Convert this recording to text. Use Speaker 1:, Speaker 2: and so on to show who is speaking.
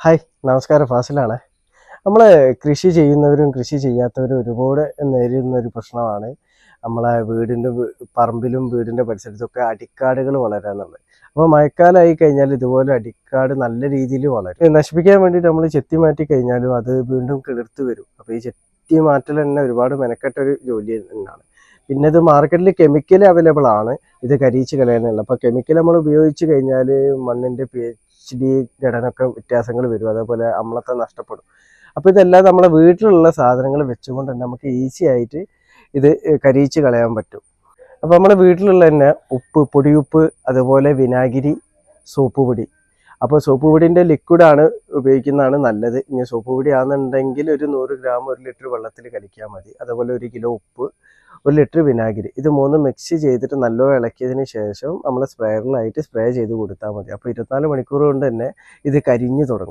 Speaker 1: Hi, നമസ്കാരം. ഫാസിലാണ്. നമ്മൾ കൃഷി ചെയ്യുന്നവരും കൃഷി ചെയ്യാത്തവരും ഒരുപാട് നേരിടുന്ന ഒരു പ്രശ്നമാണ് നമ്മളെ വീടിൻ്റെ പറമ്പിലും വീടിൻ്റെ പരിസരത്തൊക്കെ അടിക്കാടുകൾ വളരുക എന്നുള്ളത്. അപ്പോൾ മഴക്കാലമായി കഴിഞ്ഞാൽ ഇതുപോലെ അടിക്കാട് നല്ല രീതിയിൽ വളരും. നശിപ്പിക്കാൻ വേണ്ടിയിട്ട് നമ്മൾ ചെത്തി മാറ്റി കഴിഞ്ഞാലും അത് വീണ്ടും കിളിർത്ത് വരും. അപ്പോൾ ഈ ചെത്തി മാറ്റൽ തന്നെ ഒരുപാട് മെനക്കെട്ട ഒരു ജോലി തന്നെയാണ്. പിന്നെ ഇത് മാർക്കറ്റിൽ കെമിക്കൽ അവൈലബിൾ ആണ് ഇത് കരിയിച്ച് കളയാനുള്ള. അപ്പോൾ കെമിക്കൽ നമ്മൾ ഉപയോഗിച്ച് കഴിഞ്ഞാൽ മണ്ണിൻ്റെ pH ഘടനയൊക്കെ വ്യത്യാസങ്ങൾ വരും, അതേപോലെ അമ്ലത്വം നഷ്ടപ്പെടും. അപ്പോൾ ഇതെല്ലാം നമ്മളെ വീട്ടിലുള്ള സാധനങ്ങൾ വെച്ചുകൊണ്ട് തന്നെ നമുക്ക് ഈസി ആയിട്ട് ഇത് കരിയിച്ച് കളയാൻ പറ്റും. അപ്പോൾ നമ്മുടെ വീട്ടിലുള്ള തന്നെ ഉപ്പ്, പൊടിയുപ്പ്, അതുപോലെ വിനാഗിരി, സോപ്പ് പൊടി. അപ്പോൾ സോപ്പ് പൊടിൻ്റെ ലിക്വിഡാണ് ഉപയോഗിക്കുന്നതാണ് നല്ലത്. ഇനി സോപ്പ് പൊടി ആണെന്നുണ്ടെങ്കിൽ ഒരു 100 ഗ്രാം 1 ലിറ്റർ വെള്ളത്തിൽ കലക്കിയാൽ മതി. അതുപോലെ 1 കിലോ ഉപ്പ്, 1 ലിറ്റർ വിനാഗിരി, ഇത് മൂന്നും മിക്സ് ചെയ്തിട്ട് നല്ലോണം ഇളക്കിയതിന് ശേഷം നമ്മൾ സ്പ്രേയറിലായിട്ട് സ്പ്രേ ചെയ്ത് കൊടുത്താൽ മതി. അപ്പോൾ 24 മണിക്കൂർ കൊണ്ട് തന്നെ ഇത് കരിഞ്ഞ് തുടങ്ങും.